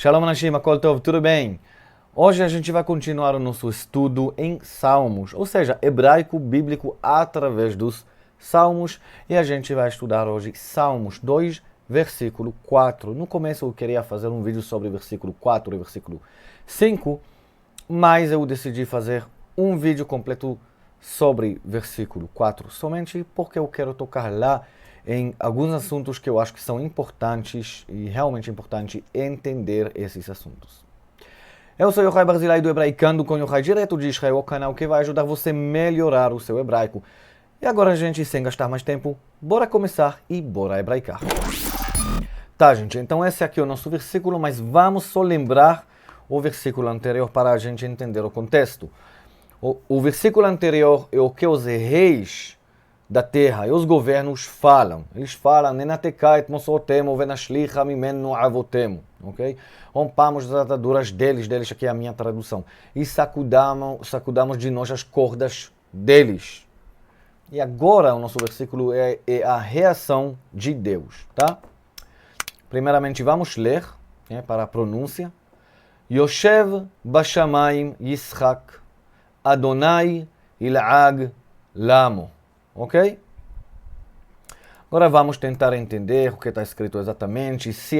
Shalom Anashim, Akol Tov, tudo bem? Hoje a gente vai continuar o nosso estudo em Salmos, ou seja, hebraico bíblico através dos Salmos, e a gente vai estudar hoje Salmos 2, versículo 4. No começo eu queria fazer um vídeo sobre versículo 4 e versículo 5, mas eu decidi fazer um vídeo completo sobre versículo 4, somente porque eu quero tocar lá em alguns assuntos que eu acho que são importantes e realmente importante entender esses assuntos. Eu sou Yochai Barzilai do Hebraicando com Yochai, direto de Israel, o canal que vai ajudar você a melhorar o seu hebraico. E agora, gente, sem gastar mais tempo, bora começar e bora hebraicar. Tá, gente, então esse aqui é o nosso versículo, mas vamos só lembrar o versículo anterior para a gente entender o contexto. O versículo anterior é o que os reis da terra e os governos falam. Eles falam, Nenatekai et mosotemo venashlicha mimenu avotemo. Ok? Rompamos as ataduras deles aqui é a minha tradução, e sacudamos de nós as cordas deles. E agora o nosso versículo é a reação de Deus, tá? Primeiramente vamos ler, para a pronúncia. Yoshev bashamayim Yitzchak, Adonai il'ag lamo. Ok? Agora vamos tentar entender o que está escrito exatamente. Se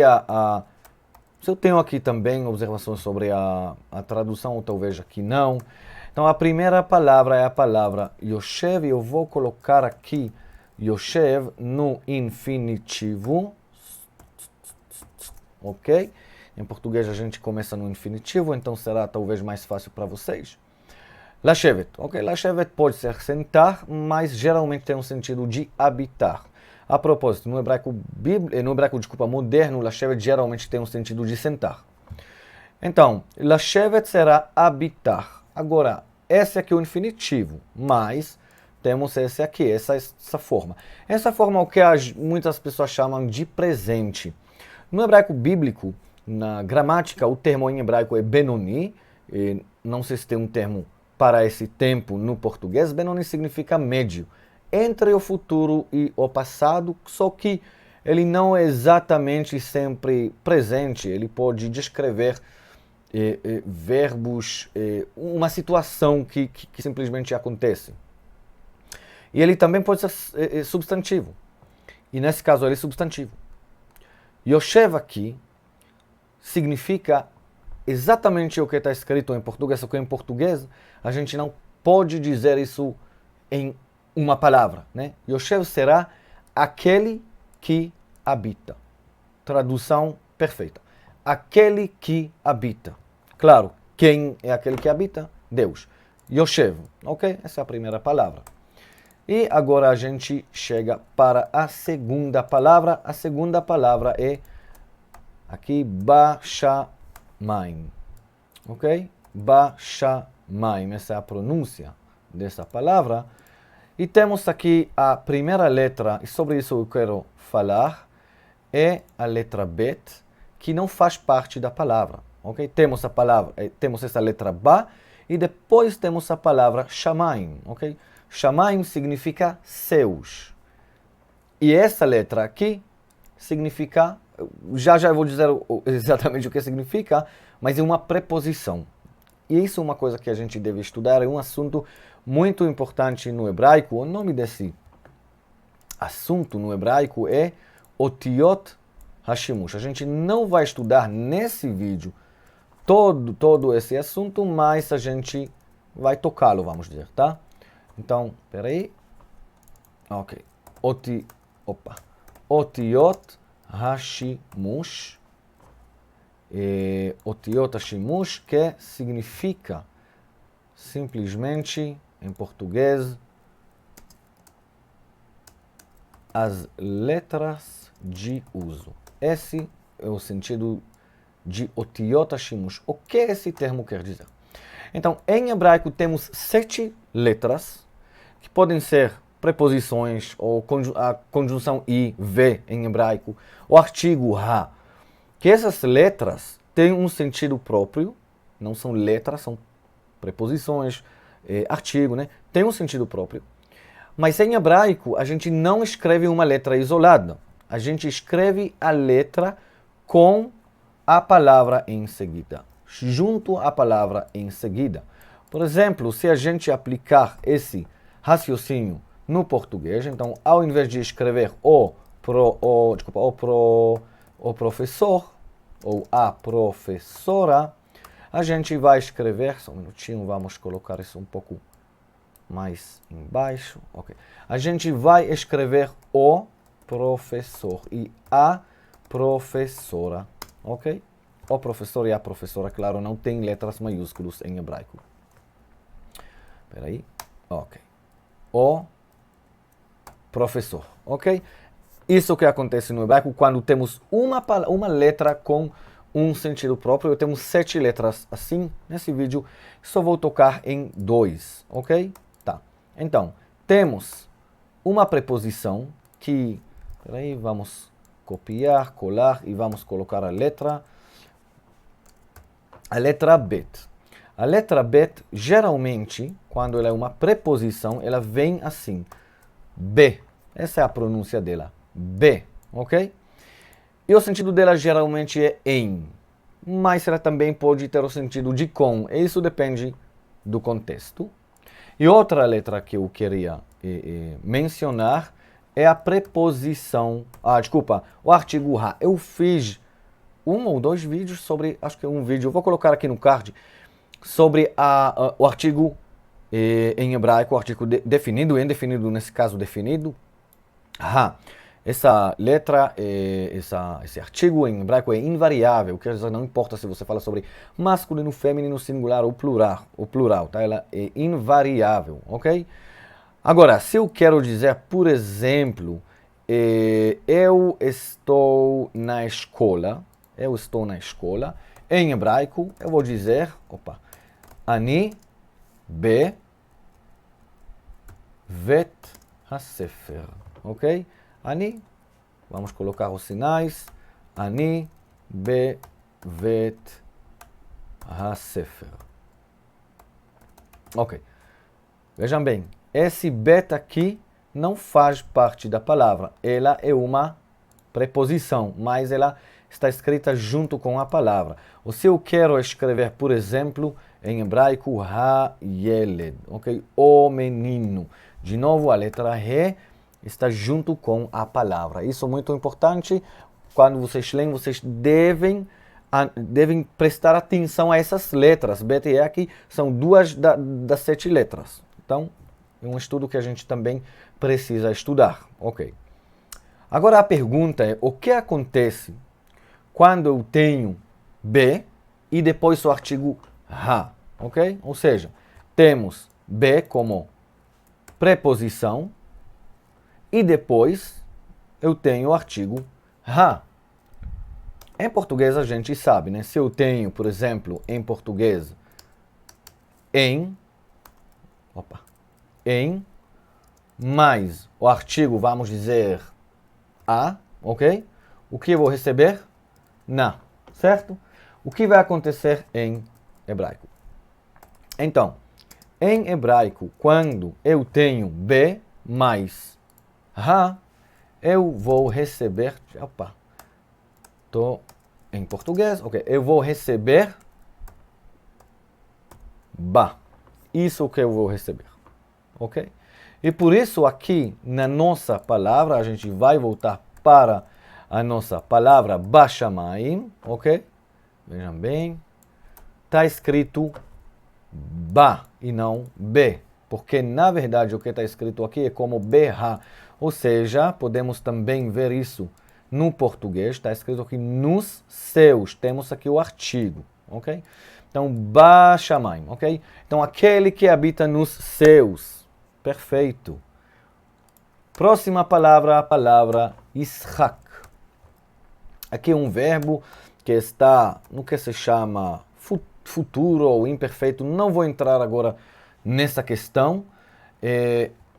eu tenho aqui também observações sobre a tradução, ou talvez aqui não. Então a primeira palavra é a palavra Yoshev. Eu vou colocar aqui Yoshev no infinitivo. Ok? Em português a gente começa no infinitivo, então será talvez mais fácil para vocês. Lashevet. Ok, Lashevet pode ser sentar, mas geralmente tem um sentido de habitar. A propósito, no hebraico moderno, Lashevet geralmente tem um sentido de sentar. Então, Lashevet será habitar. Agora, esse aqui é o infinitivo, mas temos esse aqui, essa forma. Essa forma é o que muitas pessoas chamam de presente. No hebraico bíblico, na gramática, o termo em hebraico é Benoni. Não sei se tem um termo para esse tempo no português. Benoni significa médio, entre o futuro e o passado, só que ele não é exatamente sempre presente. Ele pode descrever verbos, uma situação que simplesmente acontece. E ele também pode ser substantivo. E nesse caso ele é substantivo. Yoshev aqui significa exatamente o que está escrito em português, só que em português a gente não pode dizer isso em uma palavra, né? Yoshev será aquele que habita. Tradução perfeita. Aquele que habita. Claro, quem é aquele que habita? Deus. Yoshev, ok? Essa é a primeira palavra. E agora a gente chega para a segunda palavra. A segunda palavra é aqui, Bashamayim. Ok? Bashamayim. Essa é a pronúncia dessa palavra. E temos aqui a primeira letra, e sobre isso eu quero falar, é a letra Bet, que não faz parte da palavra. Ok? Temos a palavra, temos essa letra Ba, e depois temos a palavra Shamayim. Ok? Shamayim significa céus. E essa letra aqui significa, já eu vou dizer exatamente o que significa, mas é uma preposição. E isso é uma coisa que a gente deve estudar, é um assunto muito importante no hebraico. O nome desse assunto no hebraico é Otiot Hashimush. A gente não vai estudar nesse vídeo todo esse assunto, mas a gente vai tocá-lo, vamos dizer, tá? Então, peraí. Ok. Otiot Hashimush. Otiot Hashimush, que significa simplesmente, em português, as letras de uso. Esse é o sentido de Otiot Hashimush. O que esse termo quer dizer? Então, em hebraico temos 7 letras, que podem ser preposições, ou a conjunção I, V em hebraico, o artigo Ha. Que essas letras têm um sentido próprio, não são letras, são preposições, artigo, né? Tem um sentido próprio. Mas em hebraico, a gente não escreve uma letra isolada. A gente escreve a letra com a palavra em seguida. Junto à palavra em seguida. Por exemplo, se a gente aplicar esse raciocínio no português, então, ao invés de escrever o professor ou a professora, a gente vai escrever, só um minutinho, vamos colocar isso um pouco mais embaixo. Ok. A gente vai escrever o professor e a professora, ok? O professor e a professora, claro, não tem letras maiúsculas em hebraico. Espera aí. Ok. O professor, ok? Isso que acontece no hebraico quando temos uma letra com um sentido próprio. Eu tenho 7 letras assim. Nesse vídeo, só vou tocar em 2, ok? Tá. Então, temos uma preposição que... Espera aí, vamos copiar, colar e vamos colocar a letra bet. A letra bet, geralmente, quando ela é uma preposição, ela vem assim. B. Essa é a pronúncia dela. B. Ok? E o sentido dela geralmente é em. Mas ela também pode ter o sentido de com. E isso depende do contexto. E outra letra que eu queria mencionar é a preposição... o artigo ha. Eu fiz 1 ou 2 vídeos sobre... Acho que é um vídeo. Eu vou colocar aqui no card. Sobre o artigo em hebraico, o artigo definido, indefinido, nesse caso definido. Ha. Essa letra, esse artigo em hebraico é invariável, quer dizer, não importa se você fala sobre masculino, feminino, singular ou plural, tá? Ela é invariável, ok? Agora, se eu quero dizer, por exemplo, eu estou na escola, em hebraico, eu vou dizer, Ani be vet hasefer, ok? Ani, vamos colocar os sinais, Ani be vet hasefer. Ok. Vejam bem, esse bet aqui não faz parte da palavra. Ela é uma preposição, mas ela está escrita junto com a palavra. Ou se eu quero escrever, por exemplo, em hebraico, ha-yeled, ok? O menino. De novo, a letra He está junto com a palavra. Isso é muito importante. Quando vocês leem, vocês devem prestar atenção a essas letras. Bet e aqui são 2 das 7 letras. Então, é um estudo que a gente também precisa estudar, ok? Agora a pergunta é, o que acontece quando eu tenho B e depois o artigo ha, ok? Ou seja, temos B como preposição e depois eu tenho o artigo ha. Em português a gente sabe, né? Se eu tenho, por exemplo, em português, em, mais o artigo, vamos dizer, a, ok? O que eu vou receber? Na, certo? O que vai acontecer em hebraico? Então, em hebraico, quando eu tenho B mais ha, eu vou receber... Estou em português, ok? Eu vou receber ba. Isso que eu vou receber, ok? E por isso aqui, na nossa palavra, a gente vai voltar para a nossa palavra Bashamayim, ok? Vejam bem. Está escrito ba e não B. Porque, na verdade, o que está escrito aqui é como BH. Ou seja, podemos também ver isso no português. Está escrito aqui nos seus. Temos aqui o artigo, ok? Então, Bashamayim, ok? Então, aquele que habita nos seus. Perfeito. Próxima palavra, a palavra Ishak. Aqui é um verbo que está no que se chama futuro ou imperfeito. Não vou entrar agora nessa questão.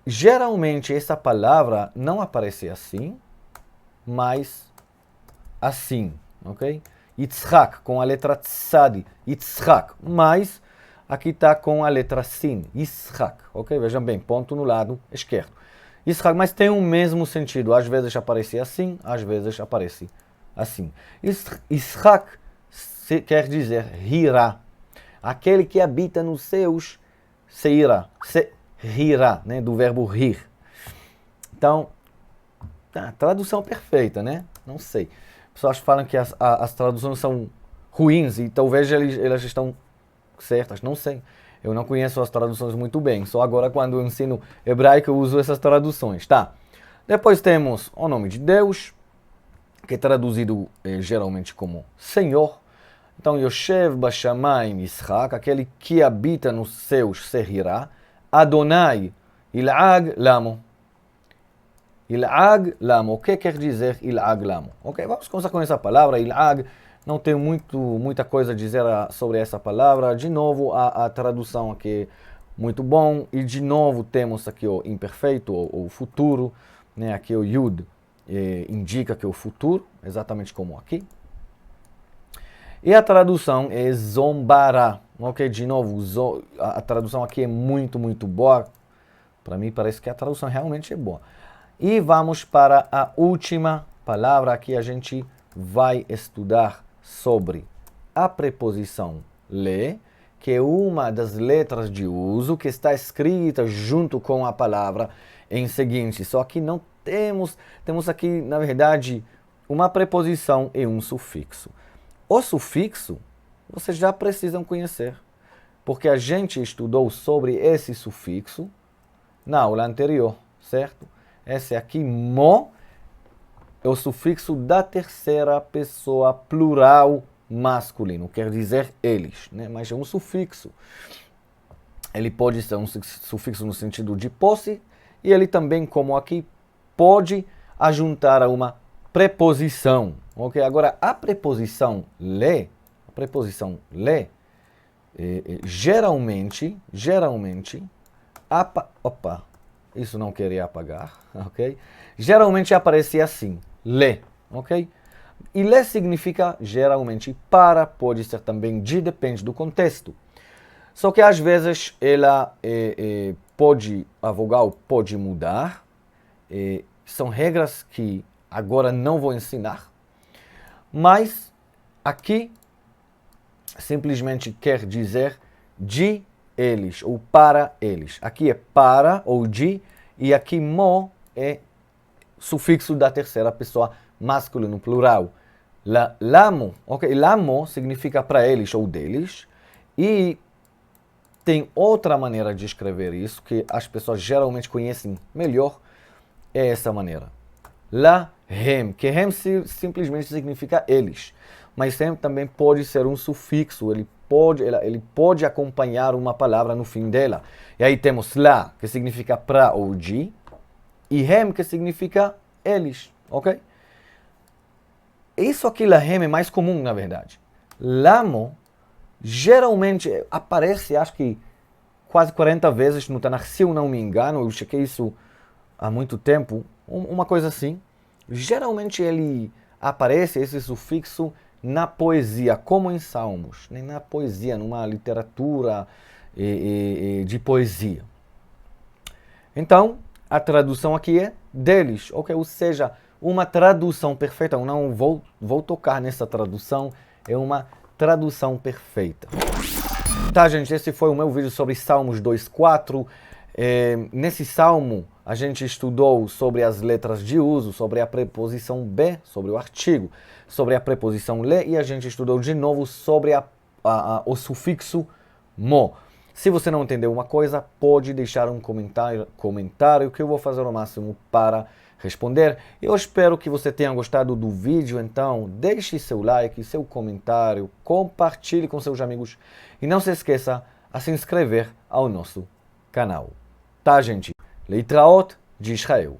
Geralmente essa palavra não aparece assim, mas assim, ok? Yitzhak, com a letra Tzadi, Yitzhak, mas aqui está com a letra Sin, Yitzhak, ok? Vejam bem, ponto no lado esquerdo. Yitzhak, mas tem o mesmo sentido, às vezes aparece assim, às vezes aparece assim. Yitzhak quer dizer rirá. Aquele que habita nos seus se irá. Se rirá, né? Do verbo rir. Então, tradução perfeita, né? Não sei. Pessoas falam que as traduções são ruins e talvez elas estão certas, não sei. Eu não conheço as traduções muito bem, só agora quando eu ensino hebraico eu uso essas traduções, tá? Depois temos o nome de Deus, que é traduzido geralmente como Senhor. Então, Yoshev Bashamayim Yishak, aquele que habita nos céus se rirá. Adonai Il'ag Lamo. Il'ag Lamo. O que quer dizer Il'ag Lamo? Ok, vamos começar com essa palavra, Il'ag. Não tenho muita coisa a dizer sobre essa palavra. De novo, a tradução aqui é muito bom. E de novo temos aqui o imperfeito, o futuro. Né? Aqui o Yud indica que é o futuro, exatamente como aqui. E a tradução é zombará. Ok, de novo, a tradução aqui é muito boa. Para mim parece que a tradução realmente é boa. E vamos para a última palavra que a gente vai estudar sobre a preposição le, que é uma das letras de uso que está escrita junto com a palavra em seguinte. Só que não temos aqui, na verdade, uma preposição e um sufixo. O sufixo, vocês já precisam conhecer, porque a gente estudou sobre esse sufixo na aula anterior, certo? Esse aqui, mo, é o sufixo da terceira pessoa plural masculino, quer dizer eles, né? Mas é um sufixo. Ele pode ser um sufixo no sentido de posse, e ele também, como aqui, pode ajuntar a uma preposição. Ok? Agora, a preposição le, geralmente, isso não queria apagar, ok? Geralmente aparece assim, le, ok? E le significa geralmente para, pode ser também de, depende do contexto. Só que às vezes ela a vogal pode mudar. São regras que agora não vou ensinar. Mas aqui simplesmente quer dizer de eles ou para eles. Aqui é para ou de e aqui mo é sufixo da terceira pessoa masculino plural. Lamo, ok? Lamo significa para eles ou deles e tem outra maneira de escrever isso que as pessoas geralmente conhecem melhor, é essa maneira. Lahem, que hem simplesmente significa eles, mas hem também pode ser um sufixo, ele pode acompanhar uma palavra no fim dela. E aí temos la, que significa para ou de, e hem, que significa eles, ok? Isso aqui, lahem, é mais comum, na verdade. Lamo, geralmente aparece, acho que quase 40 vezes no Tanakh, se eu não me engano, eu chequei isso há muito tempo, uma coisa assim. Geralmente ele aparece, esse sufixo, na poesia, como em Salmos, né? Na poesia, numa literatura de poesia. Então, a tradução aqui é deles, ok? Ou seja, uma tradução perfeita. Eu não vou tocar nessa tradução, é uma tradução perfeita. Tá, gente, esse foi o meu vídeo sobre Salmos 2:4. Nesse salmo, a gente estudou sobre as letras de uso, sobre a preposição be, sobre o artigo, sobre a preposição le, e a gente estudou de novo sobre o sufixo mo. Se você não entendeu uma coisa, pode deixar um comentário que eu vou fazer o máximo para responder. Eu espero que você tenha gostado do vídeo, então deixe seu like, seu comentário, compartilhe com seus amigos e não se esqueça a se inscrever ao nosso canal. Tá, gente? Leitraot de Israel.